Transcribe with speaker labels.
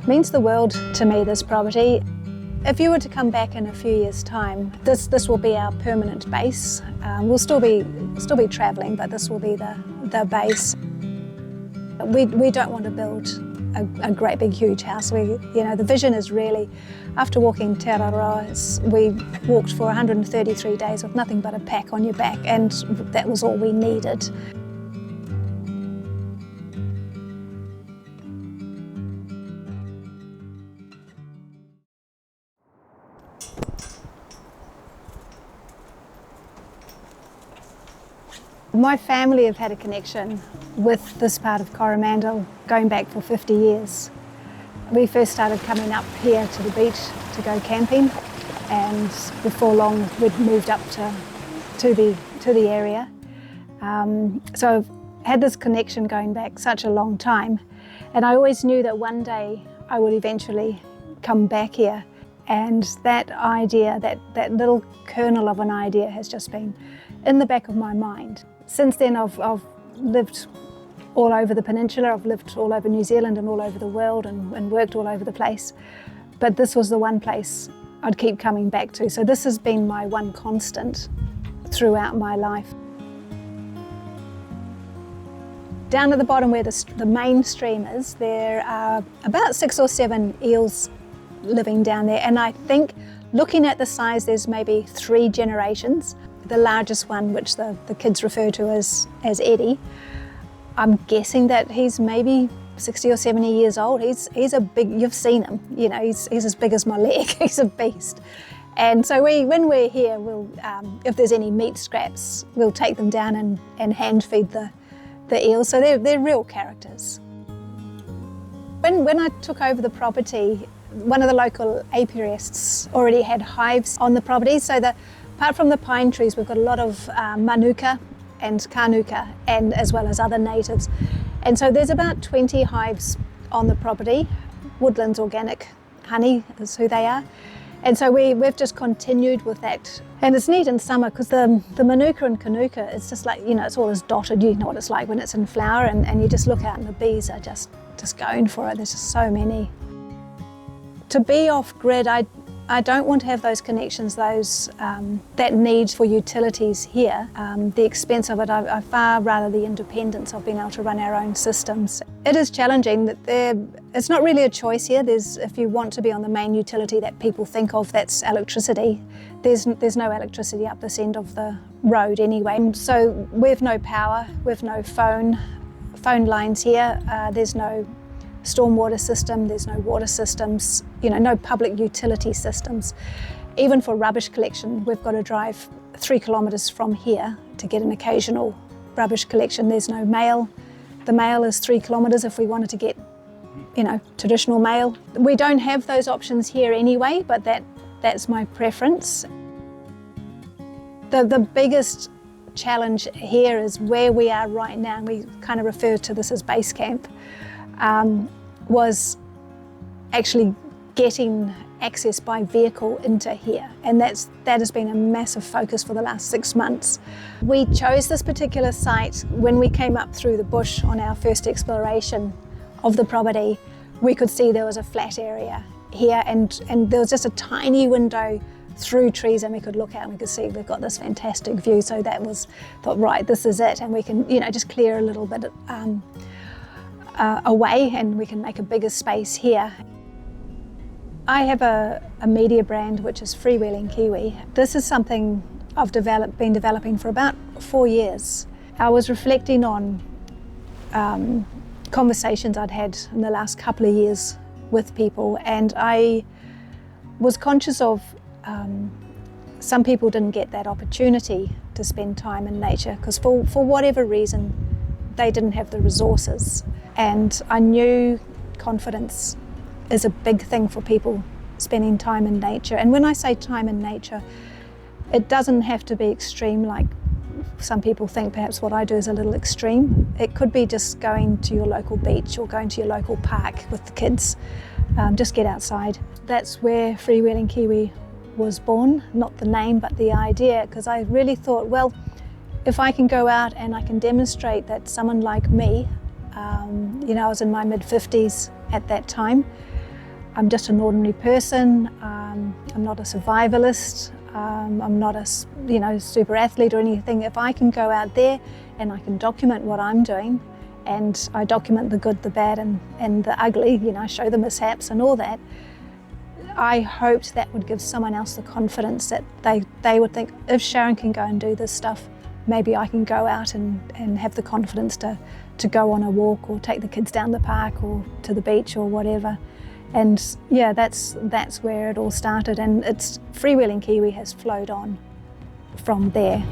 Speaker 1: Means the world to me, this property. If you were to come back in a few years' time, this will be our permanent base. We'll still be travelling, but this will be the base. We don't want to build a great big huge house. The vision is really, after walking Te Araroa, we walked for 133 days with nothing but a pack on your back, and that was all we needed. My family have had a connection with this part of Coromandel going back for 50 years. We first started coming up here to the beach to go camping, and before long we'd moved up to the area. So I've had this connection going back such a long time, and I always knew that one day I would eventually come back here. And that idea, that little kernel of an idea, has just been in the back of my mind. Since then I've lived all over the peninsula, I've lived all over New Zealand and all over the world and worked all over the place. But this was the one place I'd keep coming back to. So this has been my one constant throughout my life. Down at the bottom where the main stream is, there are about 6 or 7 eels living down there, and I think, looking at the size, there's maybe 3 generations. The largest one, which the kids refer to as Eddie, I'm guessing that he's maybe 60 or 70 years old. He's a big, you've seen him, he's as big as my leg. He's a beast. And so when we're here, we'll, if there's any meat scraps, we'll take them down and hand feed the eels. So they're real characters. When I took over the property, one of the local apiarists already had hives on the property. So apart from the pine trees, we've got a lot of manuka and kanuka, and as well as other natives. And so there's about 20 hives on the property. Woodlands Organic Honey is who they are. And so we've just continued with that. And it's neat in summer because the manuka and kanuka, it's just like, it's all as dotted. You know what it's like when it's in flower, and you just look out and the bees are just going for it. There's just so many. To be off grid, I don't want to have those connections, that need for utilities here. The expense of it, I far rather the independence of being able to run our own systems. It is challenging. It's not really a choice here. If you want to be on the main utility that people think of, that's electricity. There's no electricity up this end of the road anyway. So we've no power, we've no phone lines here. There's no stormwater system, there's no water systems, no public utility systems. Even for rubbish collection, we've got to drive 3 kilometres from here to get an occasional rubbish collection. There's no mail. The mail is 3 kilometres if we wanted to get, traditional mail. We don't have those options here anyway, but that's my preference. The biggest challenge here is where we are right now, and we kind of refer to this as base camp. Was actually getting access by vehicle into here, and that has been a massive focus for the last 6 months. We chose this particular site when we came up through the bush on our first exploration of the property. We could see there was a flat area here, and there was just a tiny window through trees, and we could look out and we could see we've got this fantastic view. So thought, right, this is it, and we can just clear a little bit away, and we can make a bigger space here. I have a media brand which is Freewheeling Kiwi. This is something I've been developing for about 4 years. I was reflecting on conversations I'd had in the last couple of years with people, and I was conscious of some people didn't get that opportunity to spend time in nature because for whatever reason they didn't have the resources. And I knew confidence is a big thing for people spending time in nature. And when I say time in nature, it doesn't have to be extreme like some people think perhaps what I do is a little extreme. It could be just going to your local beach or going to your local park with the kids. Just get outside. That's where Freewheeling Kiwi was born, not the name but the idea, because I really thought, well, if I can go out and I can demonstrate that someone like me, I was in my mid-50s at that time, I'm just an ordinary person. I'm not a survivalist. I'm not a super athlete or anything. If I can go out there and I can document what I'm doing, and I document the good, the bad, and the ugly, show the mishaps and all that, I hoped that would give someone else the confidence that they would think, if Sharon can go and do this stuff, maybe I can go out and have the confidence to go on a walk or take the kids down the park or to the beach or whatever. And yeah, that's where it all started, and it's Freewheeling Kiwi has flowed on from there.